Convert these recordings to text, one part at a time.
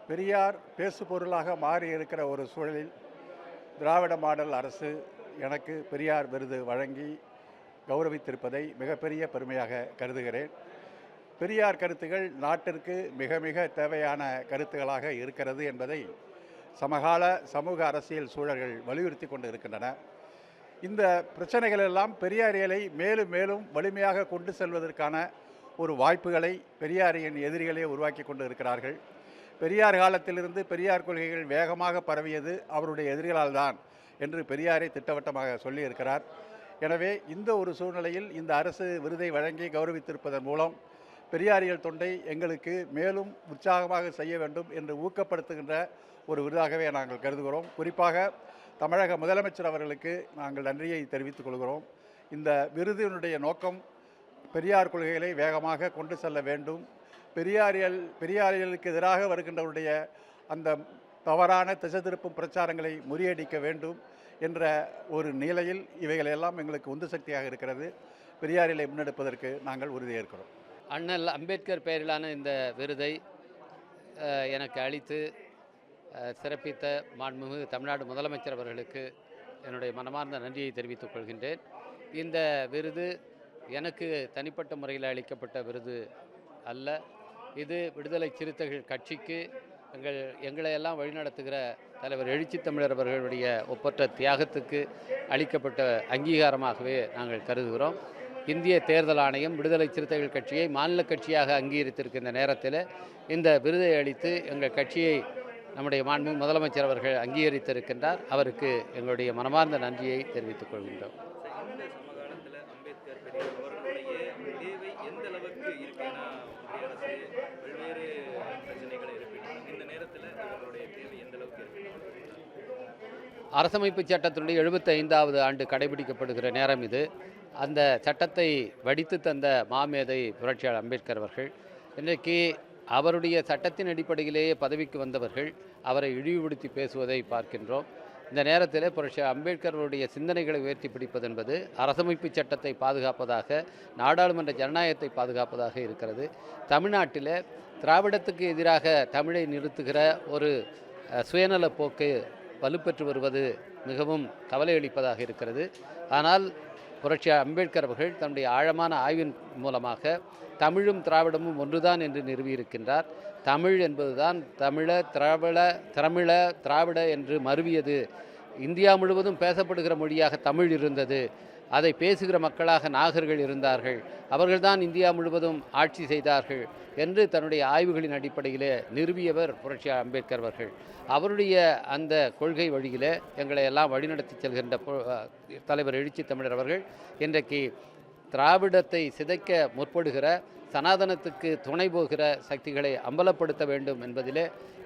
பெரியார் பேசுபொருளாக மாறி இருக்கிற ஒரு சூழலில் திராவிட மாடல் அரசு எனக்கு பெரியார் விருது வழங்கி கௌரவித்திருப்பதை மிகப்பெரிய பெருமையாக கருதுகிறேன். பெரியார் கருத்துகள் நாட்டிற்கு மிக மிக தேவையான கருத்துகளாக இருக்கிறது என்பதை சமகால சமூக அரசியல் சூழல்கள் வலியுறுத்தி கொண்டு இருக்கின்றன. இந்த பிரச்சனைகள் எல்லாம் பெரியாரியலை மேலும் மேலும் வலிமையாக கொண்டு செல்வதற்கான ஒரு வாய்ப்புகளை பெரியாரின் எதிரிகளே உருவாக்கி கொண்டு இருக்கிறார்கள். பெரியார் காலத்திலிருந்து பெரியார் கொள்கைகள் வேகமாக பரவியது அவருடைய எதிரிகளால் தான் என்று பெரியாரை திட்டவட்டமாக சொல்லியிருக்கிறார். எனவே இந்த ஒரு சூழ்நிலையில் இந்த அரசு விருதை வழங்கி கௌரவித்திருப்பதன் மூலம் பெரியாரியல் தொண்டை எங்களுக்கு மேலும் உற்சாகமாக செய்ய வேண்டும் என்று ஊக்கப்படுத்துகின்ற ஒரு விருதாகவே நாங்கள் கருதுகிறோம். குறிப்பாக தமிழக முதலமைச்சர் அவர்களுக்கு நாங்கள் நன்றியை தெரிவித்துக் கொள்கிறோம். இந்த விருதினுடைய நோக்கம் பெரியார் கொள்கைகளை வேகமாக கொண்டு செல்ல வேண்டும், பெரியாரியலுக்கு எதிராக வருகின்றவருடைய அந்த தவறான திசை திருப்பும் பிரச்சாரங்களை முறியடிக்க வேண்டும் என்ற ஒரு நிலையில் இவைகளெல்லாம் எங்களுக்கு உந்து சக்தியாக இருக்கிறது. பெரியாரியலை முன்னெடுப்பதற்கு நாங்கள் உறுதியேற்கிறோம். அண்ணல் அம்பேத்கர் பெயரிலான இந்த விருதை எனக்கு அளித்து சிறப்பித்த மாண்புமிகு தமிழ்நாடு முதலமைச்சர் அவர்களுக்கு என்னுடைய மனமார்ந்த நன்றியை தெரிவித்துக் கொள்கின்றேன். இந்த விருது எனக்கு தனிப்பட்ட முறையில் அளிக்கப்பட்ட விருது அல்ல. இது விடுதலை சிறுத்தைகள் கட்சிக்கு எங்களையெல்லாம் வழிநடத்துகிற தலைவர் எழுச்சி தமிழர் அவர்களுடைய ஒப்பற்ற தியாகத்துக்கு அளிக்கப்பட்ட அங்கீகாரமாகவே நாங்கள் கருதுகிறோம். இந்திய தேர்தல் ஆணையம் விடுதலை சிறுத்தைகள் கட்சியை மாநில கட்சியாக அங்கீகரித்திருக்கின்ற நேரத்தில் இந்த விருதை அளித்து எங்கள் கட்சியை நம்முடைய மாண்பு முதலமைச்சர் அவர்கள் அங்கீகரித்திருக்கின்றார். அவருக்கு எங்களுடைய மனமார்ந்த நன்றியை தெரிவித்துக் கொள்கின்றோம். அரசமைப்பு சட்டத்தினுடைய 75வது ஆண்டு கடைபிடிக்கப்படுகிற நேரம் இது. அந்த சட்டத்தை வடித்து தந்த மாமேதை புரட்சியாளர் அம்பேத்கர் அவர்கள் இன்றைக்கு அவருடைய சட்டத்தின் அடிப்படையிலேயே பதவிக்கு வந்தவர்கள் அவரை இழிவுபடுத்தி பேசுவதை பார்க்கின்றோம். இந்த நேரத்தில் புரட்சியாளர் அம்பேத்கருடைய சிந்தனைகளை உயர்த்தி பிடிப்பது என்பது அரசமைப்பு சட்டத்தை பாதுகாப்பதாக, நாடாளுமன்ற ஜனநாயகத்தை பாதுகாப்பதாக இருக்கிறது. தமிழ்நாட்டில் திராவிடத்துக்கு எதிராக தமிழை நிறுத்துகிற ஒரு சுயநல போக்கு வலுப்பெற்று வருவது மிகவும் கவலை அளிப்பதாக இருக்கிறது. ஆனால் புரட்சியாளர் அம்பேத்கர் அவர்கள் தன்னுடைய ஆழமான ஆய்வின் மூலமாக தமிழும் திராவிடமும் ஒன்றுதான் என்று நிறுவியிருக்கின்றார். தமிழ் என்பதுதான் திராவிட என்று மருவியது. இந்தியா முழுவதும் பேசப்படுகிற மொழியாக தமிழ் இருந்தது. அதை பேசுகிற மக்களாக நாகர்கள் இருந்தார்கள். அவர்கள்தான் இந்தியா முழுவதும் ஆட்சி செய்தார்கள் என்று தன்னுடைய ஆய்வுகளின் அடிப்படையிலே நிறுவியவர் புரட்சியாளர் அம்பேத்கர் அவர்கள். அவருடைய அந்த கொள்கை வழியிலே எங்களை எல்லாம் வழிநடத்தி செல்கின்ற தலைவர் எழுச்சி தமிழர் அவர்கள் இன்றைக்கு திராவிடத்தை சிதைக்க முற்படுகிற, சனாதனத்துக்கு துணை போகிற சக்திகளை அம்பலப்படுத்த வேண்டும் என்பதிலே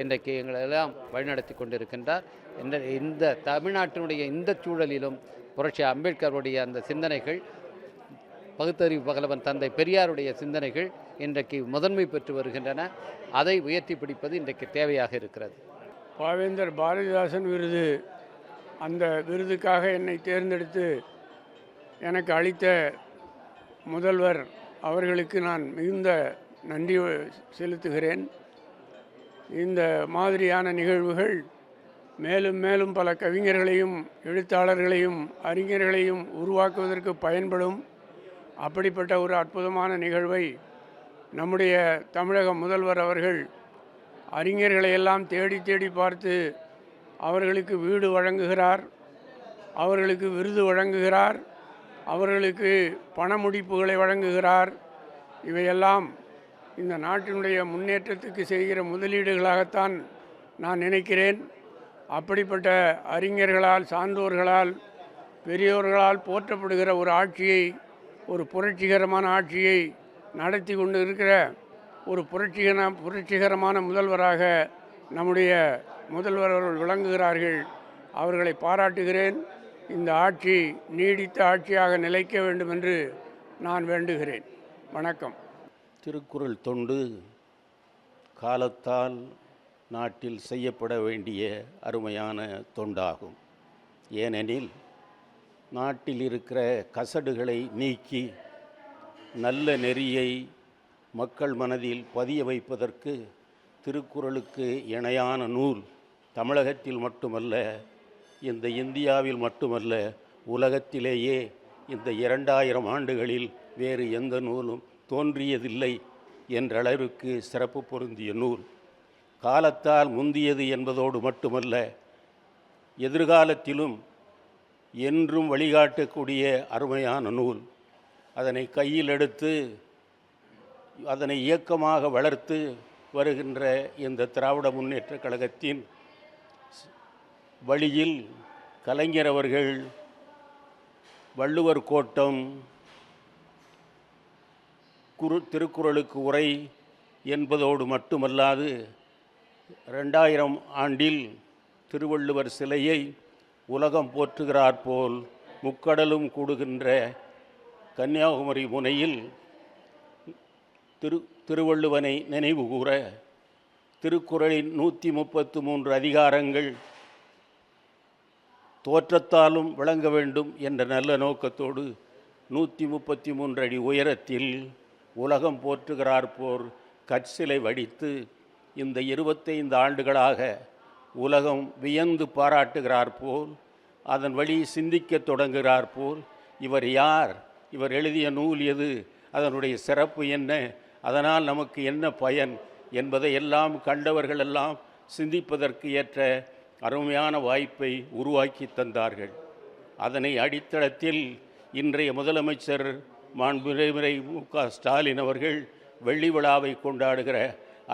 இன்றைக்கு எங்களெல்லாம் வழிநடத்தி கொண்டிருக்கின்றார். இந்த தமிழ்நாட்டினுடைய இந்த சூழலிலும் புரட்சியாளர் அம்பேத்கருடைய அந்த சிந்தனைகள், பகுத்தறிவு பகலவன் தந்தை பெரியாருடைய சிந்தனைகள் இன்றைக்கு முதன்மை பெற்று வருகின்றன. அதை உயர்த்தி பிடிப்பது இன்றைக்கு தேவையாக இருக்கிறது. பாவேந்தர் பாரதிதாசன் விருது, அந்த விருதுக்காக என்னை தேர்ந்தெடுத்து எனக்கு அளித்த முதல்வர் அவர்களுக்கு நான் மிகுந்த நன்றி செலுத்துகிறேன். இந்த மாதிரியான நிகழ்வுகள் மேலும் மேலும் பல கவிஞர்களையும் எழுத்தாளர்களையும் அறிஞர்களையும் உருவாக்குவதற்கு பயன்படும். அப்படிப்பட்ட ஒரு அற்புதமான நிகழ்வை நம்முடைய தமிழக முதல்வர் அவர்கள் அறிஞர்களையெல்லாம் தேடி தேடி பார்த்து அவர்களுக்கு வீடு வழங்குகிறார், அவர்களுக்கு விருது வழங்குகிறார், அவர்களுக்கு பண முடிப்புகளை வழங்குகிறார். இவையெல்லாம் இந்த நாட்டினுடைய முன்னேற்றத்துக்கு செய்கிற முதலீடுகளாகத்தான் நான் நினைக்கிறேன். அப்படிப்பட்ட அறிஞர்களால், சான்றோர்களால், பெரியோர்களால் போற்றப்படுகிற ஒரு ஆட்சியை, ஒரு புரட்சிகரமான ஆட்சியை நடத்தி கொண்டு இருக்கிற ஒரு புரட்சிகரமான முதல்வராக நம்முடைய முதல்வர் அவர்கள் விளங்குகிறார்கள். அவர்களை பாராட்டுகிறேன். இந்த ஆட்சி நீடித்த ஆட்சியாக நிலைக்க வேண்டும் என்று நான் வேண்டுகிறேன். வணக்கம். திருக்குறள் தொண்டு காலத்தால் நாட்டில் செய்யப்பட வேண்டிய அருமையான தொண்டாகும். ஏனெனில் நாட்டில் இருக்கிற கசடுகளை நீக்கி நல்ல நெறியை மக்கள் மனதில் பதிய வைப்பதற்கு திருக்குறளுக்கு இணையான நூல் தமிழகத்தில் மட்டுமல்ல, இந்த இந்தியாவில் மட்டுமல்ல, உலகத்திலேயே இந்த 2000 ஆண்டுகளில் வேறு எந்த நூலும் தோன்றியதில்லை என்ற அளவிற்கு சிறப்பு பொருந்திய நூல். காலத்தால் முந்தியது என்பதோடு மட்டுமல்ல, எதிர்காலத்திலும் என்றும் வழிகாட்டக்கூடிய அருமையான நூல். அதனை கையில் எடுத்து அதனை இயக்கமாக வளர்த்து வருகின்ற இந்த திராவிட முன்னேற்றக் கழகத்தின் வழியில் கலைஞர் அவர்கள் வள்ளுவர் கோட்டம், திருக்குறளுக்கு உரை என்பதோடு மட்டுமல்லாது 2000 ஆண்டில் திருவள்ளுவர் சிலையை உலகம் போற்றுகிறார் போல் முக்கடலும் கூடுகின்ற கன்னியாகுமரி முனையில் திருவள்ளுவனை நினைவு கூற திருக்குறளின் 133 அதிகாரங்கள் தோற்றத்தாலும் விளங்க வேண்டும் என்ற நல்ல நோக்கத்தோடு 133 அடி உயரத்தில் உலகம் போற்றுகிறார் போர் கற்சிலை வடித்து இந்த 25 ஆண்டுகளாக உலகம் வியந்து பாராட்டுகிறார் போல், அதன் வழி சிந்திக்க தொடங்குகிறார் போல், இவர் யார், இவர் எழுதிய நூல் எது, அதனுடைய சிறப்பு என்ன, அதனால் நமக்கு என்ன பயன் என்பதை எல்லாம் கண்டவர்களெல்லாம் சிந்திப்பதற்கு ஏற்ற அருமையான வாய்ப்பை உருவாக்கி தந்தார்கள். அதனை அடித்தளத்தில் இன்றைய முதலமைச்சர் மாண்புமிகு மு.க. ஸ்டாலின் அவர்கள் வெள்ளி விழாவை கொண்டாடுகிற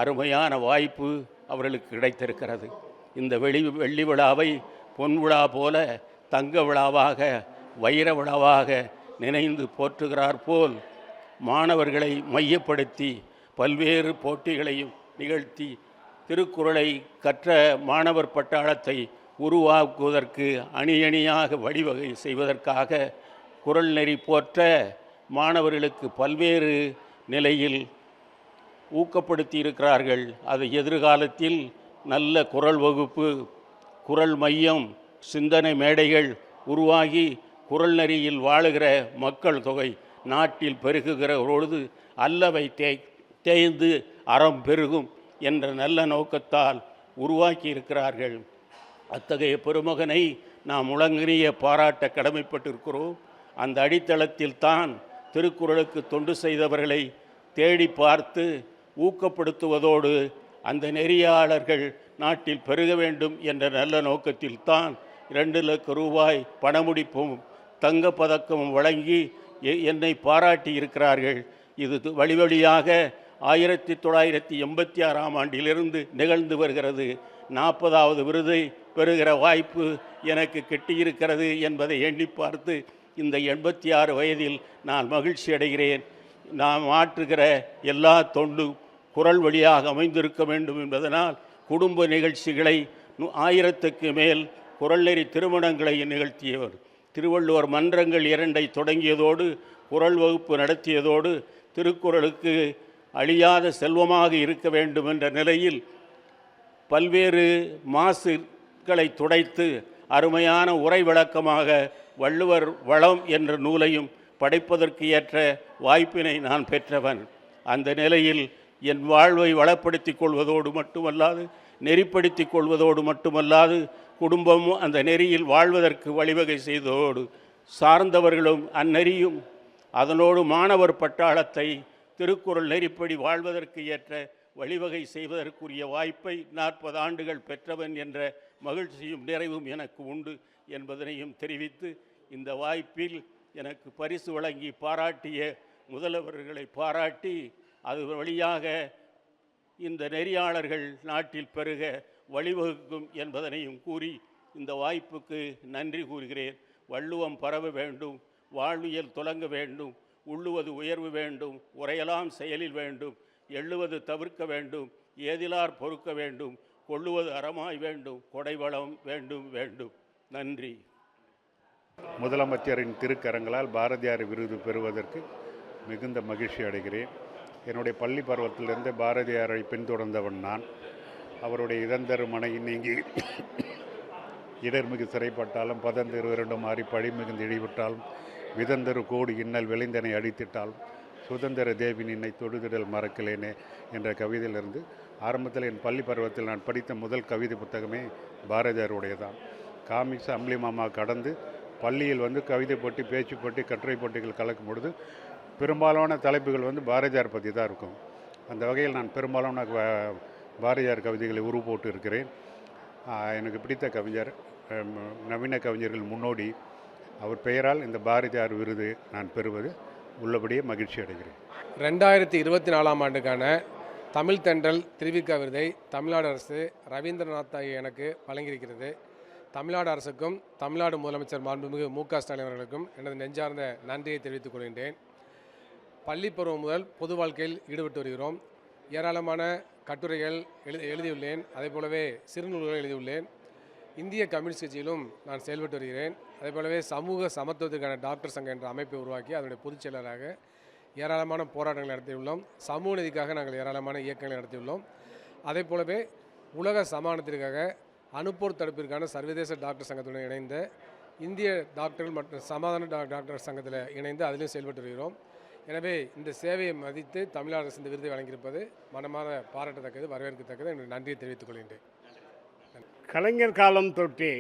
அருமையான வாய்ப்பு அவர்களுக்கு கிடைத்திருக்கிறது. இந்த வெள்ளி விழாவை பொன் விழா போல தங்க விழாவாக, வைர விழாவாக நினைந்து போற்றுகிறார் போல் மாணவர்களை மையப்படுத்தி பல்வேறு போட்டிகளையும் நிகழ்த்தி திருக்குறளை கற்ற மாணவர் பட்டாளத்தை உருவாக்குவதற்கு அணியணியாக வழிவகை செய்வதற்காக குறள் நெறி போற்ற மாணவர்களுக்கு பல்வேறு நிலையில் ஊக்கப்படுத்தி இருக்கிறார்கள். அது எதிர்காலத்தில் நல்ல குறள் வகுப்பு, குறள் மையம், சிந்தனை மேடைகள் உருவாகி குறள் நெறியில் வாழுகிற மக்கள் தொகை நாட்டில் பெருகுகிற பொழுது அல்லவை தேய்ந்து அறம் பெருகும் என்ற நல்ல நோக்கத்தால் உருவாக்கி இருக்கிறார்கள். அத்தகைய பெருமகனை நாம் உலகறிய பாராட்ட கடமைப்பட்டிருக்கிறோம். அந்த அடித்தளத்தில் தான் திருக்குறளுக்கு தொண்டு செய்தவர்களை தேடி பார்த்து ஊக்கப்படுத்துவதோடு அந்த நெறியாளர்கள் நாட்டில் பெருக வேண்டும் என்ற நல்ல நோக்கத்தில் தான் 2 லட்சம் ரூபாய் பணமுடிப்பும் தங்கப்பதக்கமும் வழங்கி என்னை பாராட்டி இருக்கிறார்கள். இது வழியாக 1986ஆம் ஆண்டிலிருந்து நிகழ்ந்து வருகிறது. 40வது விருதை பெறுகிற வாய்ப்பு எனக்கு கிட்டியிருக்கிறது என்பதை எண்ணி பார்த்து இந்த 86 வயதில் நான் மகிழ்ச்சி அடைகிறேன். நாம் ஆற்றுகிற எல்லா தொண்டும் குறள் வழியாக அமைந்திருக்க வேண்டும் என்பதனால் குடும்ப நிகழ்ச்சிகளை 1000க்கு மேல் குறள் நெறி திருமணங்களை நிகழ்த்தியவர். திருவள்ளுவர் மன்றங்கள் 2ஐ தொடங்கியதோடு குறள் வகுப்பு நடத்தியதோடு திருக்குறளுக்கு அழியாத செல்வமாக இருக்க வேண்டும் என்ற நிலையில் பல்வேறு மாசுகளை துடைத்து அருமையான உரை விளக்கமாக வள்ளுவர் வளம் என்ற நூலையும் படைப்பதற்கு ஏற்ற வாய்ப்பினை நான் பெற்றவன். அந்த நிலையில் என் வாழ்வை வளப்படுத்திக் கொள்வதோடு மட்டுமல்லாது, நெறிப்படுத்திக் கொள்வதோடு மட்டுமல்லாது, குடும்பமும் அந்த நெறியில் வாழ்வதற்கு வழிவகை செய்ததோடு சார்ந்தவர்களும் அந்நெறியும் அதனோடு மாணவர் பட்டாளத்தை திருக்குறள் நெறிப்படி வாழ்வதற்கு ஏற்ற வழிவகை செய்வதற்குரிய வாய்ப்பை 40 ஆண்டுகள் பெற்றவன் என்ற மகிழ்ச்சியும் நிறைவும் எனக்கு உண்டு என்பதனையும் தெரிவித்து, இந்த வாய்ப்பில் எனக்கு பரிசு வழங்கி பாராட்டிய முதல்வர்களை பாராட்டி அது வழியாக இந்த நெறியாளர்கள் நாட்டில் பெருக வழிவகுக்கும் என்பதனையும் கூறி இந்த வாய்ப்புக்கு நன்றி கூறுகிறேன். வள்ளுவம் பரவ வேண்டும், வாழ்வியல் துலங்க வேண்டும், உள்ளுவது உயர்வு வேண்டும், உரையலாம் செயலில் வேண்டும், எள்ளுவது தவிர்க்க வேண்டும், ஏதிலார் பொறுக்க வேண்டும், கொள்ளுவது அறமாய் வேண்டும், கொடைவளம் வேண்டும் வேண்டும். நன்றி. முதலமைச்சரின் திருக்கரங்களால் பாரதியார் விருது பெறுவதற்கு மிகுந்த மகிழ்ச்சி அடைகிறேன். என்னுடைய பள்ளி பருவத்திலிருந்து பாரதியாரை பின்தொடர்ந்தவன் நான். அவருடைய இதந்தரு மனை நீங்கி இடர்மிகு சிறைப்பட்டாலும் பதந்தரு இரண்டு மாறி பழி மிகுந்து இழிவிட்டாலும் விதந்தரு கோடு இன்னல் விளைந்தனை அடித்திட்டாலும் சுதந்திர தேவி நின்னை தொடுதிடல் மறக்கலேனே என்ற கவிதையிலிருந்து ஆரம்பத்தில் என் பள்ளி பருவத்தில் நான் படித்த முதல் கவிதை புத்தகமே பாரதியாருடைய தான். காமிக்ஸ் அம்பளி மாமா கடந்து பள்ளியில் வந்து கவிதை போட்டி, பேச்சு போட்டி, கட்டுரை போட்டிகள் கலக்கும் பொழுது பெரும்பாலான தலைப்புகள் வந்து பாரதியார் பற்றி தான் இருக்கும். அந்த வகையில் நான் பெரும்பாலான பாரதியார் கவிதைகளை உருப்போட்டு இருக்கிறேன். எனக்கு பிடித்த கவிஞர், நவீன கவிஞர்கள் முன்னோடி, அவர் பெயரால் இந்த பாரதியார் விருது நான் பெறுவது உள்ளபடியே மகிழ்ச்சி அடைகிறேன். 2024ஆம் ஆண்டுக்கான தமிழ் தென்றல் திருவிக விருதை தமிழ்நாடு அரசு ரவீந்திரநாத் ஆகிய எனக்கு வழங்கியிருக்கிறது. தமிழ்நாடு அரசுக்கும் தமிழ்நாடு முதலமைச்சர் மாண்புமிகு மு.க. ஸ்டாலின் அவர்களுக்கும் எனது நெஞ்சார்ந்த நன்றியை தெரிவித்துக் கொள்கின்றேன். பள்ளி பருவம் முதல் பொது வாழ்க்கையில் ஈடுபட்டு வருகிறோம். ஏராளமான கட்டுரைகள் எழுதியுள்ளேன். அதே போலவே சிறுநூல்கள் எழுதியுள்ளேன். இந்திய கம்யூனிஸ்ட் கட்சியிலும் நான் செயல்பட்டு வருகிறேன். அதே போலவே சமூக சமத்துவத்திற்கான டாக்டர் சங்கம் என்ற அமைப்பை உருவாக்கி அதனுடைய பொதுச் செயலராக ஏராளமான போராட்டங்கள் நடத்தியுள்ளோம். சமூக நீதிக்காக நாங்கள் ஏராளமான இயக்கங்களை நடத்தியுள்ளோம். அதே போலவே உலக சமாதானத்திற்காக அணுப்போர் தடுப்பிற்கான சர்வதேச டாக்டர் சங்கத்துடன் இணைந்த இந்திய டாக்டர்கள் மற்றும் சமாதான டாக்டர் சங்கத்தில் இணைந்து அதிலும் செயல்பட்டு வருகிறோம். எனவே இந்த சேவையை மதித்து தமிழக அரசு இந்த விருதை வழங்கியிருப்பது மனமாற பாராட்டத்தக்கது, வரவேற்கத்தக்கது. என்னுடைய நன்றியை தெரிவித்துக் கொள்கின்றேன். கலைஞர் காலம் தொட்டே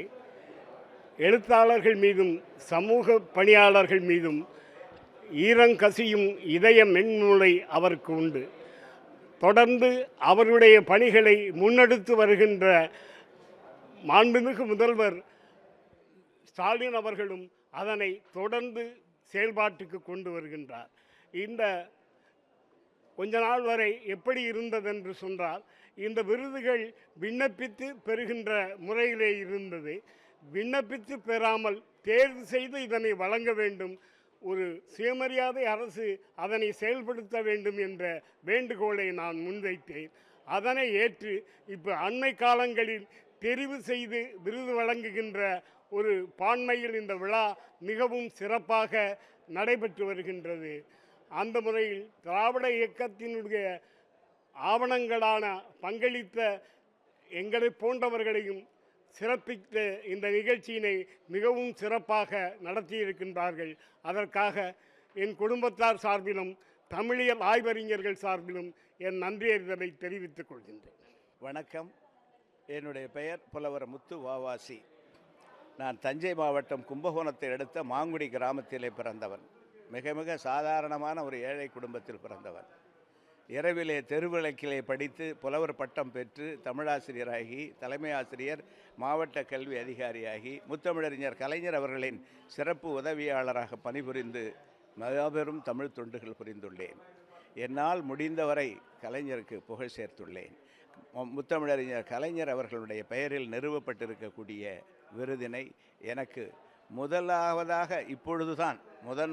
எழுத்தாளர்கள் மீதும் சமூக பணியாளர்கள் மீதும் ஈரங்கசியும் இதய மென்மூளை அவருக்கு உண்டு. தொடர்ந்து அவருடைய பணிகளை முன்னெடுத்து வருகின்ற மாண்புமிகு முதல்வர் ஸ்டாலின் அவர்களும் அதனை தொடர்ந்து செயல்பாட்டுக்கு கொண்டு வருகின்றார். இந்த கொஞ்ச நாள் வரை எப்படி இருந்ததென்று சொன்னால், இந்த விருதுகள் விண்ணப்பித்து பெறுகின்ற முறையிலே இருந்தது. விண்ணப்பித்து பெறாமல் தேர்வு செய்து இதனை வழங்க வேண்டும், ஒரு சுயமரியாதை அரசு அதனை செயல்படுத்த வேண்டும் என்ற வேண்டுகோளை நான் முன்வைத்தேன். அதனை ஏற்று இப்போ அண்மை காலங்களில் தெரிவு செய்து விருது வழங்குகின்ற ஒரு பான்மையில் இந்த விழா மிகவும் சிறப்பாக நடைபெற்று வருகின்றது. அந்த முறையில் திராவிட இயக்கத்தினுடைய ஆவணங்களான பங்களித்த எங்களை போன்றவர்களையும் சிறப்பித்த இந்த நிகழ்ச்சியினை மிகவும் சிறப்பாக நடத்தியிருக்கின்றார்கள். அதற்காக என் குடும்பத்தார் சார்பிலும் தமிழியல் ஆய்வறிஞர்கள் சார்பிலும் என் நன்றியறிதலை தெரிவித்துக் கொள்கின்றேன். வணக்கம். என்னுடைய பெயர் புலவர் முத்து வாவாசி. நான் தஞ்சை மாவட்டம் கும்பகோணத்தை அடுத்த மாங்குடி கிராமத்திலே பிறந்தவன். மிக மிக சாதாரணமான ஒரு ஏழை குடும்பத்தில் பிறந்தவன். இரவிலே தெருவிளக்கிலே படித்து புலவர் பட்டம் பெற்று தமிழாசிரியராகி, தலைமை ஆசிரியர், மாவட்ட கல்வி அதிகாரியாகி, முத்தமிழறிஞர் கலைஞர் அவர்களின் சிறப்பு உதவியாளராக பணிபுரிந்து மாபெரும் தமிழ் தொண்டுகள் புரிந்துள்ளேன். என்னால் முடிந்தவரை கலைஞருக்கு புகழ் சேர்த்துள்ளேன். முத்தமிழறிஞர் கலைஞர் அவர்களுடைய பெயரில் நிறுவப்பட்டிருக்கக்கூடிய விருதினை எனக்கு முதலாவதாக இப்பொழுதுதான்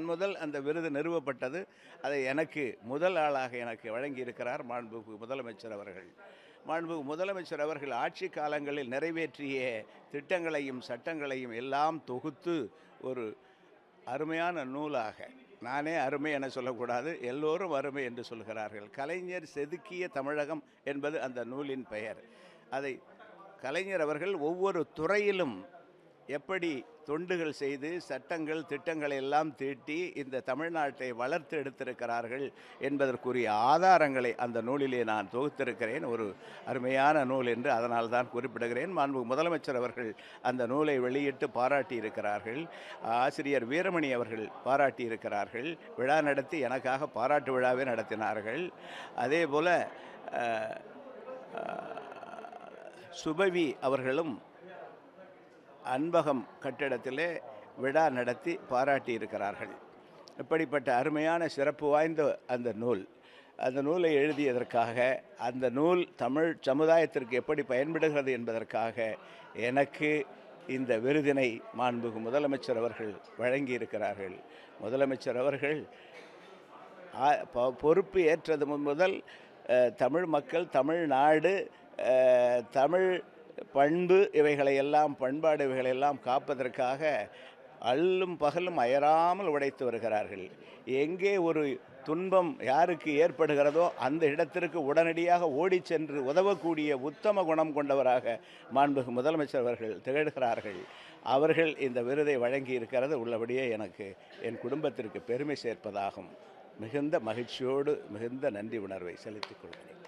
முதல் அந்த விருது நிறுவப்பட்டது. அதை எனக்கு முதல் ஆளாக எனக்கு வழங்கியிருக்கிறார் மாண்புமிகு முதலமைச்சர் அவர்கள். மாண்புமிகு முதலமைச்சர் அவர்கள் ஆட்சி காலங்களில் நிறைவேற்றிய திட்டங்களையும் சட்டங்களையும் எல்லாம் தொகுத்து ஒரு அருமையான நூலாக, நானே அருமை என சொல்லக்கூடாது, எல்லோரும் அருமை என்று சொல்கிறார்கள், கலைஞர் செதுக்கிய தமிழகம் என்பது அந்த நூலின் பெயர். அதை கலைஞர் அவர்கள் ஒவ்வொரு துறையிலும் எப்படி தொண்டுகள் செய்து சட்டங்கள் திட்டங்களை எல்லாம் தீட்டி இந்த தமிழ்நாட்டை வளர்த்து எடுத்திருக்கிறார்கள் என்பதற்குரிய ஆதாரங்களை அந்த நூலிலே நான் தொகுத்திருக்கிறேன். ஒரு அருமையான நூல் என்று அதனால் தான் குறிப்பிடுகிறேன். மாண்புமிகு முதலமைச்சர் அவர்கள் அந்த நூலை வெளியிட்டு பாராட்டியிருக்கிறார்கள். ஆசிரியர் வீரமணி அவர்கள் பாராட்டியிருக்கிறார்கள். விழா நடத்தி எனக்காக பாராட்டு விழாவே நடத்தினார்கள். அதே போல் சுபவி அவர்களும் அன்பகம் கட்டிடத்திலே விழா நடத்தி பாராட்டி இருக்கிறார்கள். இப்படிப்பட்ட அருமையான சிறப்பு வாய்ந்த அந்த நூலை எழுதியதற்காக, அந்த நூல் தமிழ் சமுதாயத்திற்கு எப்படி பயன்படுகிறது என்பதற்காக எனக்கு இந்த விருதினை மாண்புமிகு முதலமைச்சர் அவர்கள் வழங்கியிருக்கிறார்கள். முதலமைச்சர் அவர்கள் பொறுப்பு ஏற்றது முதல் தமிழ் மக்கள், தமிழ்நாடு, தமிழ் பண்பு பண்பாடு இவைகளையெல்லாம் காப்பதற்காக அல்லும் பகலும் அயராமல் உழைத்து வருகிறார்கள். எங்கே ஒரு துன்பம் யாருக்கு ஏற்படுகிறதோ அந்த இடத்திற்கு உடனடியாக ஓடி சென்று உதவக்கூடிய உத்தம குணம் கொண்டவராக மாண்புமிகு முதலமைச்சர் அவர்கள் திகழ்கிறார்கள். அவர்கள் இந்த விருதை வழங்கி இருக்கிறது உள்ளபடியே எனக்கு என் குடும்பத்திற்கு பெருமை சேர்ப்பதாகும். மிகுந்த மகிழ்ச்சியோடு மிகுந்த நன்றி உணர்வை செலுத்திக் கொள்கிறேன்.